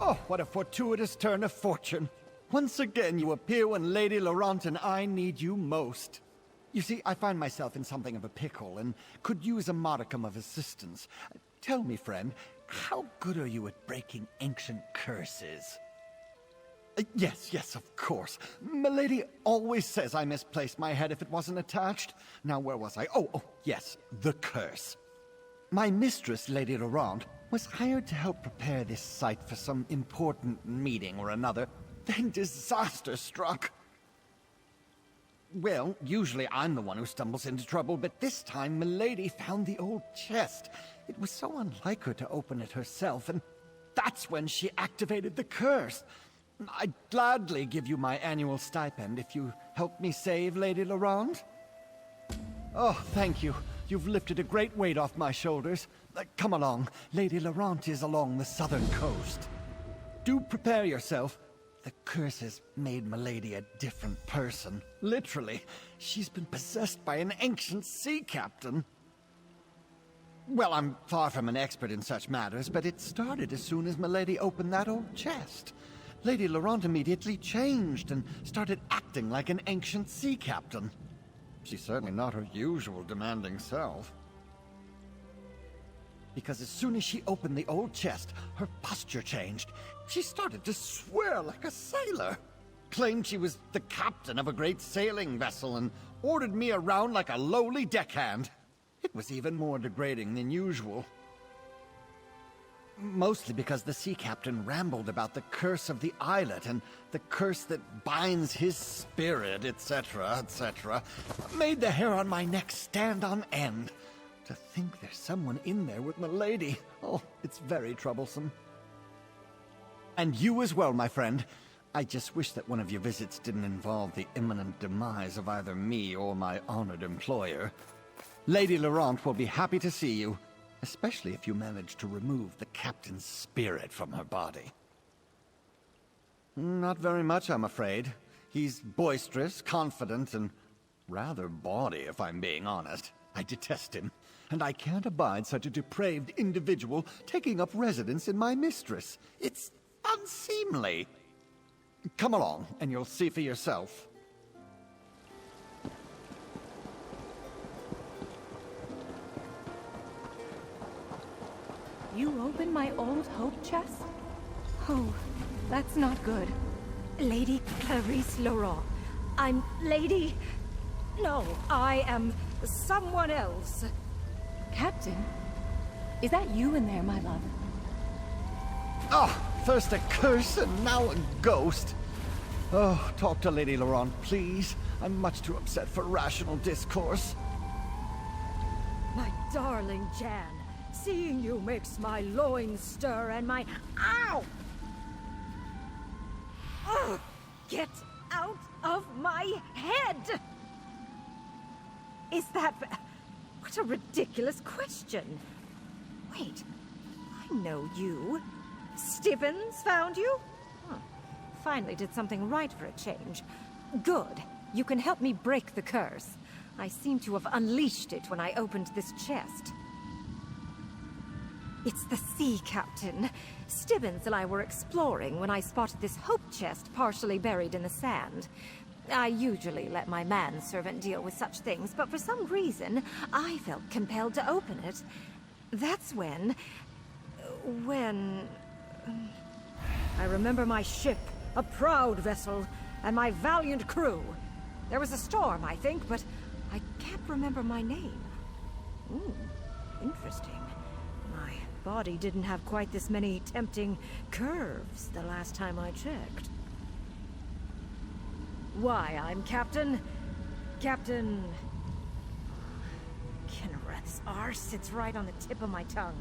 Oh, what a fortuitous turn of fortune. Once again you appear when Lady Laurent and I need you most. You see, I find myself in something of a pickle and could use a modicum of assistance. Tell me, friend, how good are you at breaking ancient curses? Yes, of course. Milady always says I misplaced my head if it wasn't attached. Now, where was I? Oh, yes, the curse. My mistress, Lady Laurent, was hired to help prepare this site for some important meeting or another. Then disaster struck. Well, usually I'm the one who stumbles into trouble, but this time Milady found the old chest. It was so unlike her to open it herself, and that's when she activated the curse. I'd gladly give you my annual stipend if you help me save Lady Laurent. Oh, thank you. You've lifted a great weight off my shoulders. Come along. Lady Laurent is along the southern coast. Do prepare yourself. The curse has made Milady a different person. Literally. She's been possessed by an ancient sea captain. Well, I'm far from an expert in such matters, but it started as soon as Milady opened that old chest. Lady Laurent immediately changed and started acting like an ancient sea captain. She's certainly not her usual demanding self. Because as soon as she opened the old chest, her posture changed. She started to swear like a sailor. Claimed she was the captain of a great sailing vessel and ordered me around like a lowly deckhand. It was even more degrading than usual. Mostly because the sea captain rambled about the curse of the islet and the curse that binds his spirit, etc., etc. Made the hair on my neck stand on end. To think there's someone in there with Milady. Oh, it's very troublesome. And you as well, my friend. I just wish that one of your visits didn't involve the imminent demise of either me or my honored employer. Lady Laurent will be happy to see you. Especially if you manage to remove the captain's spirit from her body. Not very much, I'm afraid. He's boisterous, confident, and rather bawdy, if I'm being honest. I detest him, and I can't abide such a depraved individual taking up residence in my mistress. It's unseemly. Come along, and you'll see for yourself. You opened my old hope chest? Oh, that's not good. Lady Clarice Laurent. I'm Lady... No, I am someone else. Captain? Is that you in there, my love? Oh, first a curse and now a ghost. Oh, talk to Lady Laurent, please. I'm much too upset for rational discourse. My darling Jan. Seeing you makes my loins stir and my... Ow! Ugh! Get out of my head! Is that... What a ridiculous question. Wait, I know you. Stibbons found you? Huh. Finally did something right for a change. Good. You can help me break the curse. I seem to have unleashed it when I opened this chest. It's the sea captain. Stibbons and I were exploring when I spotted this hope chest partially buried in the sand. I usually let my manservant deal with such things, but for some reason, I felt compelled to open it. That's when... I remember my ship, a proud vessel, and my valiant crew. There was a storm, I think, but I can't remember my name. Ooh, interesting. My body didn't have quite this many tempting curves the last time I checked. Why, I'm Captain... Kinnereth's R sits right on the tip of my tongue.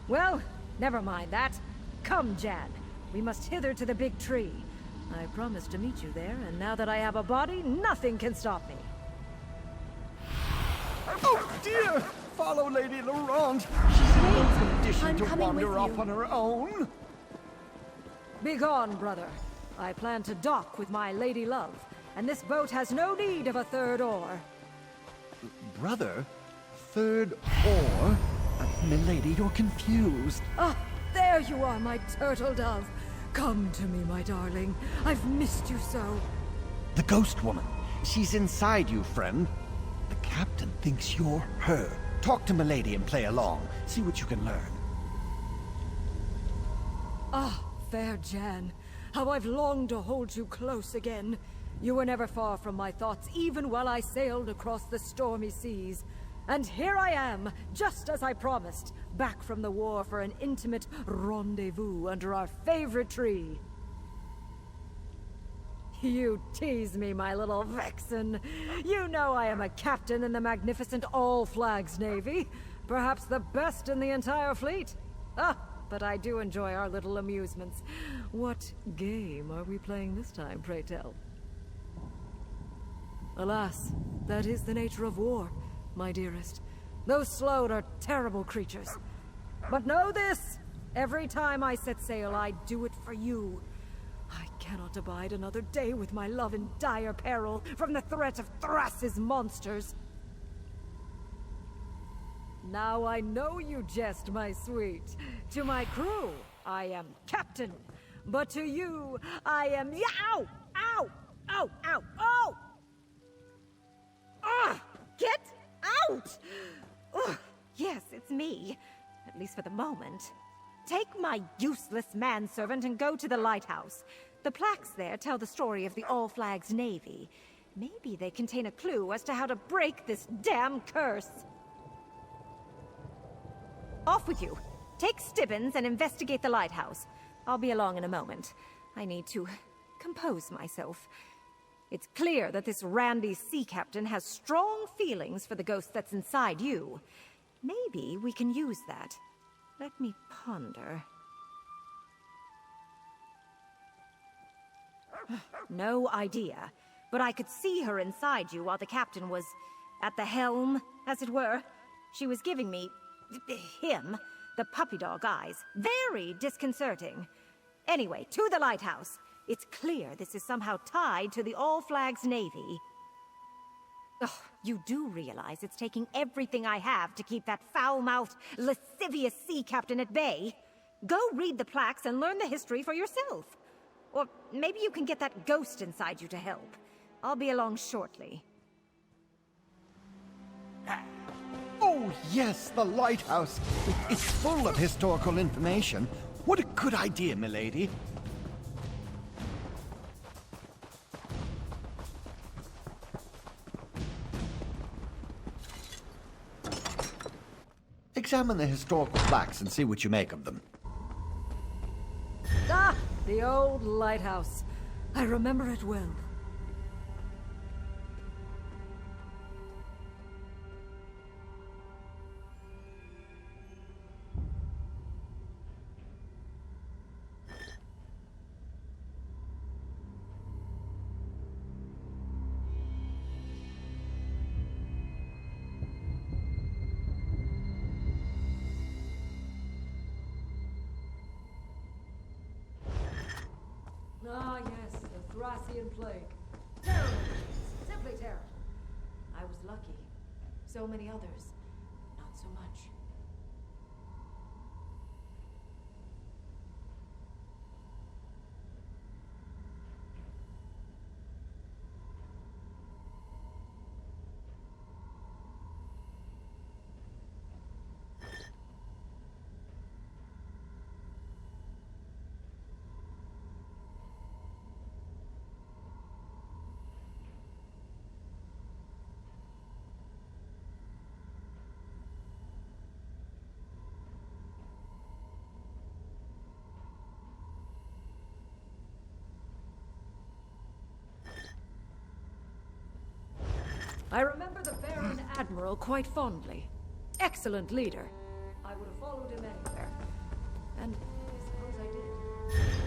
Well, never mind that. Come, Jan. We must hither to the big tree. I promised to meet you there, and now that I have a body, nothing can stop me. Oh, dear! Follow Lady Laurent. She's in no condition to wander off on her own. Begone, brother. I plan to dock with my lady love, and this boat has no need of a third oar. Brother? Third oar? Milady, you're confused. Ah, There you are, my turtle dove. Come to me, my darling. I've missed you so. The ghost woman. She's inside you, friend. The captain thinks you're her. Talk to Milady and play along. See what you can learn. Ah, fair Jan. How I've longed to hold you close again. You were never far from my thoughts, even while I sailed across the stormy seas. And here I am, just as I promised, back from the war for an intimate rendezvous under our favorite tree. You tease me, my little vixen. You know I am a captain in the magnificent All-Flags Navy. Perhaps the best in the entire fleet. Ah, but I do enjoy our little amusements. What game are we playing this time, pray tell? Alas, that is the nature of war, my dearest. Those Sloat are terrible creatures. But know this! Every time I set sail, I do it for you. I cannot abide another day with my love in dire peril from the threat of Thras's monsters. Now I know you jest, my sweet. To my crew, I am captain. But to you, I am... Ow! Ow! Ow! Ow! Oh! Ah! Get out! Ugh. Yes, it's me. At least for the moment. Take my useless manservant and go to the lighthouse. The plaques there tell the story of the All-Flags Navy. Maybe they contain a clue as to how to break this damn curse. Off with you. Take Stibbons and investigate the lighthouse. I'll be along in a moment. I need to compose myself. It's clear that this randy sea captain has strong feelings for the ghost that's inside you. Maybe we can use that. Let me ponder. No idea, but I could see her inside you while the captain was at the helm, as it were. She was giving me... him, the puppy dog eyes. Very disconcerting. Anyway, to the lighthouse. It's clear this is somehow tied to the All-Flags Navy. Oh, you do realize it's taking everything I have to keep that foul-mouthed, lascivious sea captain at bay? Go read the plaques and learn the history for yourself. Or maybe you can get that ghost inside you to help. I'll be along shortly. Oh, yes, the lighthouse. It's full of historical information. What a good idea, milady. Examine the historical plaques and see what you make of them. Ah, the old lighthouse. I remember it well. Ah, yes, the Thracian plague. Terrible. Simply terrible. I was lucky. So many others, not so much. I remember the Baron Admiral quite fondly. Excellent leader. I would have followed him anywhere. And I suppose I did.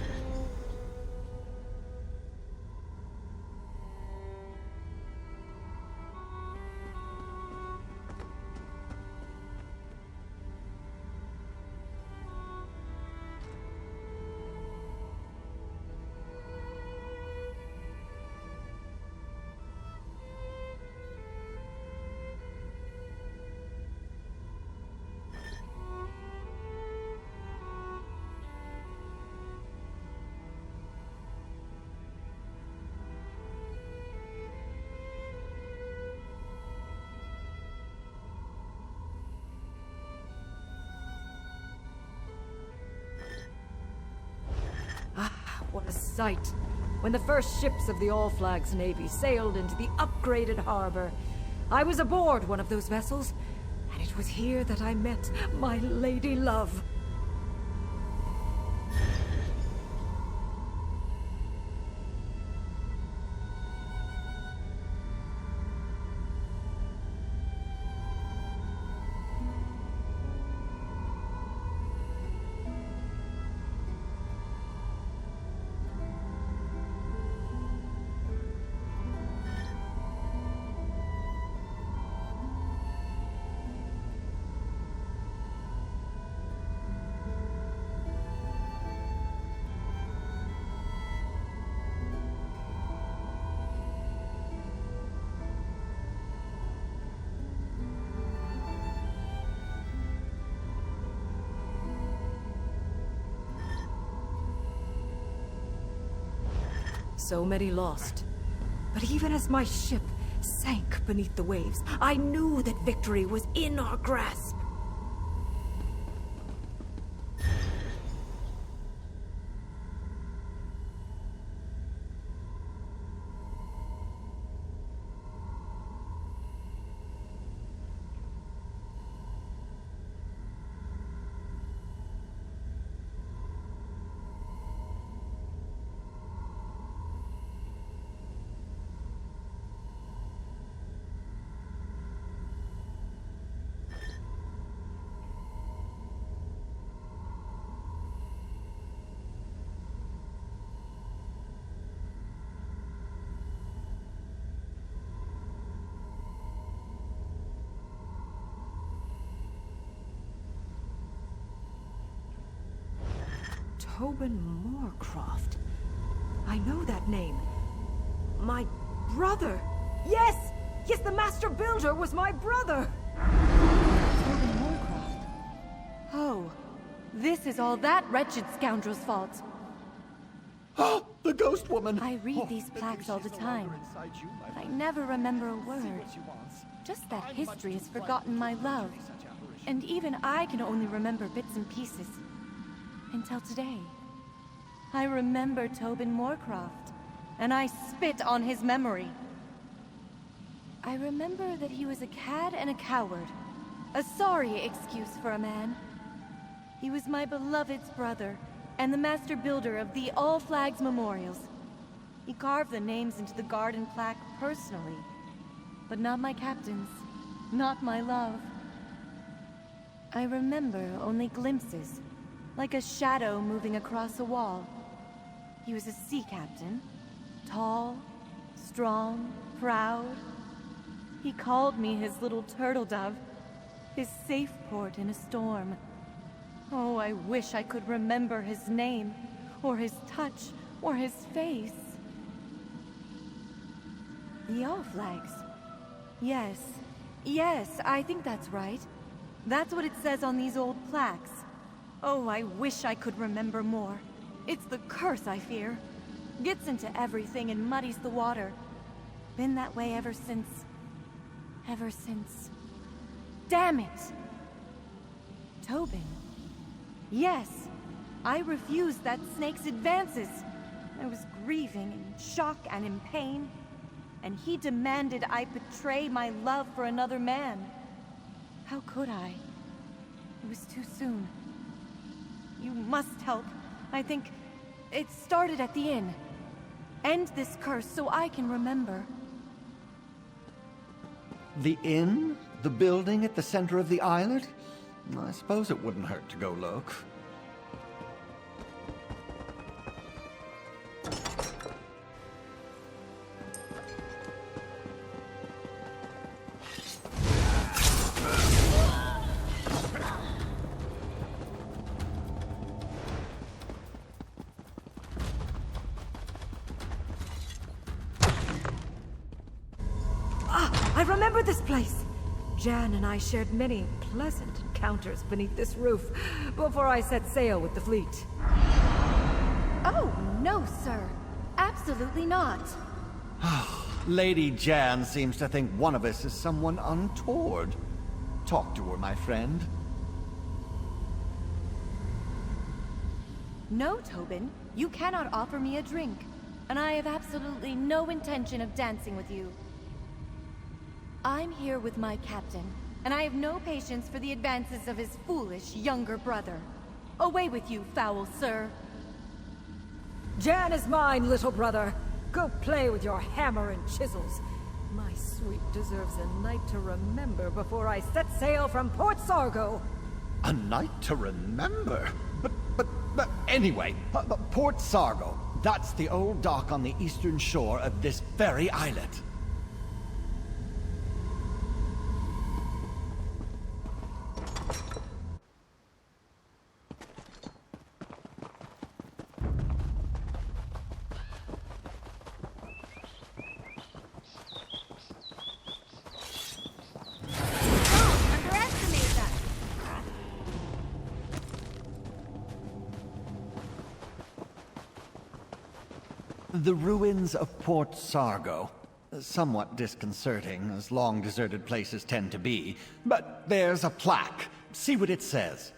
what a sight! When the first ships of the All Flags Navy sailed into the upgraded harbor, I was aboard one of those vessels, and it was here that I met my lady love. So many lost. But even as my ship sank beneath the waves, I knew that victory was in our grasp. Tobin Moorcroft. I know that name. My brother! Yes! Yes, the Master Builder was my brother! Tobin Moorcroft. Oh, this is all that wretched scoundrel's fault. Oh, the ghost woman! I read these plaques all the time. I never remember a word. Just that history has forgotten my love. And even I can only remember bits and pieces. Until today. I remember Tobin Moorcroft, and I spit on his memory. I remember that he was a cad and a coward. A sorry excuse for a man. He was my beloved's brother, and the master builder of the All Flags Memorials. He carved the names into the garden plaque personally. But not my captain's. Not my love. I remember only glimpses. Like a shadow moving across a wall. He was a sea captain. Tall, strong, proud. He called me his little turtle dove. His safe port in a storm. Oh, I wish I could remember his name. Or his touch. Or his face. The All Flags. Yes. Yes, I think that's right. That's what it says on these old plaques. Oh, I wish I could remember more. It's the curse, I fear. Gets into everything and muddies the water. Been that way ever since... Damn it! Tobin. Yes, I refused that snake's advances. I was grieving in shock and in pain. And he demanded I betray my love for another man. How could I? It was too soon. You must help. I think it started at the inn. End this curse so I can remember. The inn? The building at the center of the island? I suppose it wouldn't hurt to go look. I remember this place! Jan and I shared many pleasant encounters beneath this roof before I set sail with the fleet. Oh, no, sir. Absolutely not. Lady Jan seems to think one of us is someone untoward. Talk to her, my friend. No, Tobin, you cannot offer me a drink, and I have absolutely no intention of dancing with you. I'm here with my captain, and I have no patience for the advances of his foolish younger brother. Away with you, foul sir! Jan is mine, little brother. Go play with your hammer and chisels. My sweet deserves a night to remember before I set sail from Port Sargo. A night to remember? But anyway, Port Sargo. That's the old dock on the eastern shore of this very islet. The ruins of Port Sargo. Somewhat disconcerting, as long-deserted places tend to be. But there's a plaque. See what it says.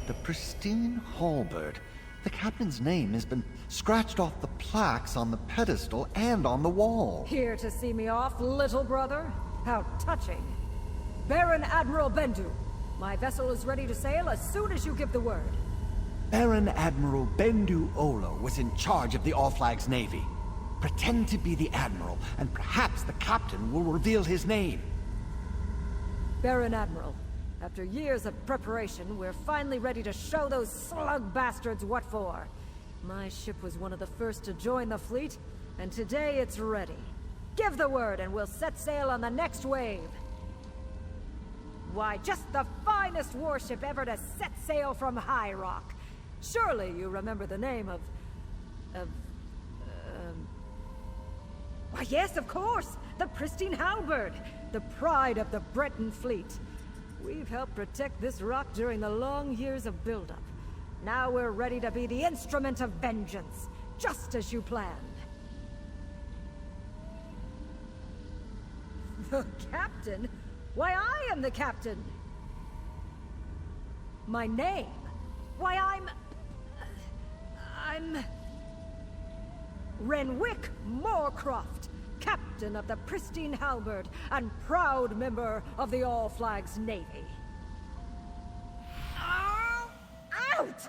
The pristine halberd. The captain's name has been scratched off the plaques on the pedestal and on the wall. Here to see me off, little brother? How touching. Baron Admiral Bendu, my vessel is ready to sail as soon as you give the word. Baron Admiral Bendu Olo was in charge of the All-Flags Navy. Pretend to be the Admiral, and perhaps the captain will reveal his name. Baron Admiral, after years of preparation, we're finally ready to show those slug bastards what for. My ship was one of the first to join the fleet, and today it's ready. Give the word and we'll set sail on the next wave. Why, just the finest warship ever to set sail from High Rock. Surely you remember the name of... Why, yes, of course! The pristine halberd! The pride of the Breton fleet. We've helped protect this rock during the long years of buildup. Now we're ready to be the instrument of vengeance, just as you planned. The captain? Why, I am the captain! My name? Why, I'm... Renwick Moorcroft, captain of the pristine halberd and proud member of the All-Flags Navy. Out!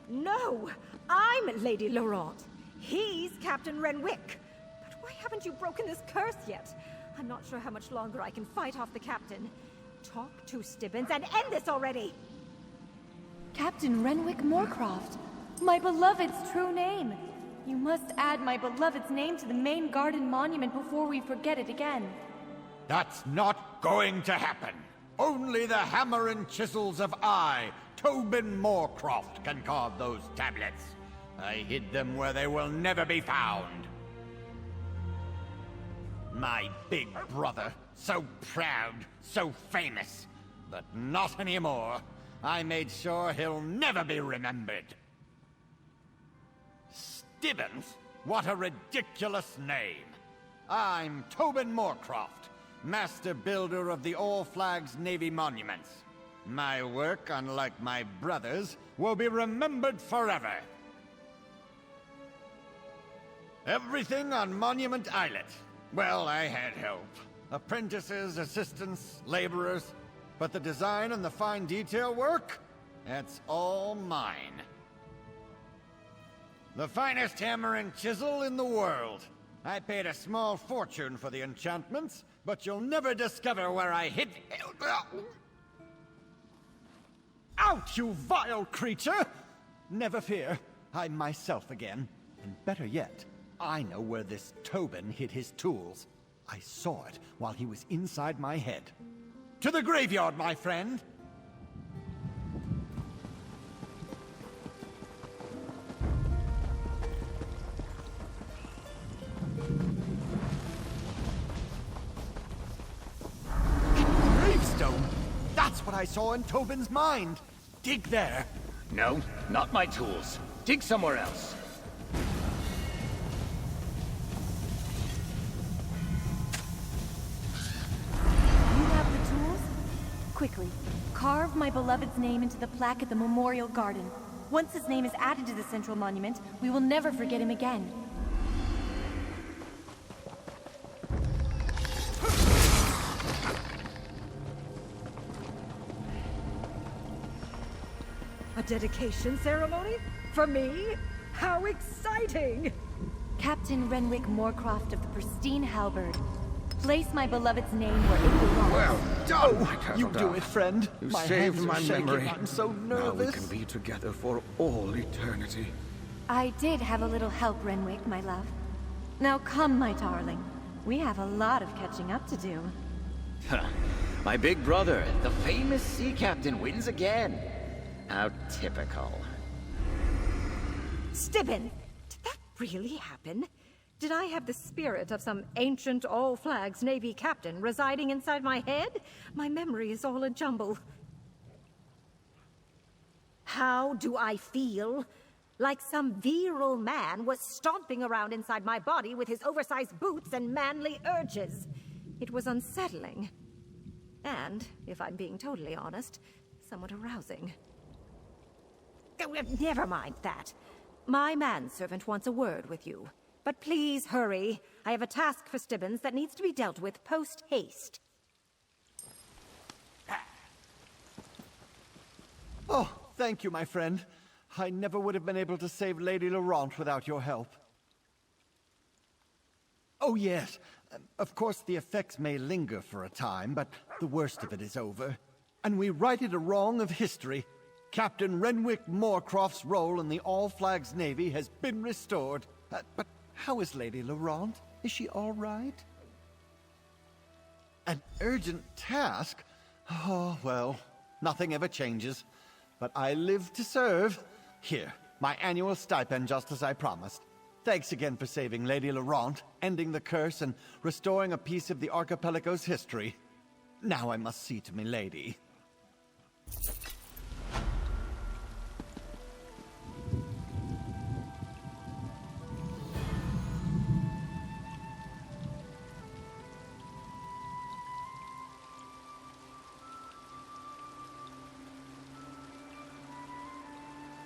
No, I'm Lady Laurent. He's Captain Renwick. But why haven't you broken this curse yet? I'm not sure how much longer I can fight off the captain. Talk to Stibbons and end this already! Captain Renwick Moorcroft, my beloved's true name. You must add my beloved's name to the main garden monument before we forget it again. That's not going to happen. Only the hammer and chisels of Tobin Moorcroft, can carve those tablets. I hid them where they will never be found. My big brother, so proud, so famous. But not anymore. I made sure he'll never be remembered. Stibbons? What a ridiculous name. I'm Tobin Moorcroft, master builder of the All-Flags Navy monuments. My work, unlike my brother's, will be remembered forever. Everything on Monument Islet. Well, I had help. Apprentices, assistants, laborers. But the design and the fine detail work? That's all mine. The finest hammer and chisel in the world. I paid a small fortune for the enchantments, but you'll never discover where I hid... Out, you vile creature! Never fear. I'm myself again. And better yet, I know where this Tobin hid his tools. I saw it while he was inside my head. To the graveyard, my friend! Gravestone! That's what I saw in Tobin's mind! Dig there! No, not my tools. Dig somewhere else. You have the tools? Quickly, carve my beloved's name into the plaque at the Memorial Garden. Once his name is added to the Central Monument, we will never forget him again. A dedication ceremony? For me? How exciting! Captain Renwick Moorcroft of the pristine halberd. Place my beloved's name where it belongs. Well done, my You do it, friend. You My saved hands are my shaking. memory. I'm so Now nervous. we can be together for all eternity. I did have a little help, Renwick, my love. Now come, my darling. We have a lot of catching up to do. My big brother, the famous sea captain, wins again. How typical. Stibbons! Did that really happen? Did I have the spirit of some ancient all-flags Navy captain residing inside my head? My memory is all a jumble. How do I feel? Like some virile man was stomping around inside my body with his oversized boots and manly urges. It was unsettling. And, if I'm being totally honest, somewhat arousing. Never mind that. My manservant wants a word with you. But please hurry. I have a task for Stibbons that needs to be dealt with post-haste. Oh, thank you, my friend. I never would have been able to save Lady Laurent without your help. Oh, yes. Of course, the effects may linger for a time, but the worst of it is over. And we righted a wrong of history. Captain Renwick Moorcroft's role in the All-Flags Navy has been restored. But how is Lady Laurent? Is she all right? An urgent task? Oh, well, nothing ever changes. But I live to serve. Here, my annual stipend, just as I promised. Thanks again for saving Lady Laurent, ending the curse, and restoring a piece of the archipelago's history. Now I must see to me lady.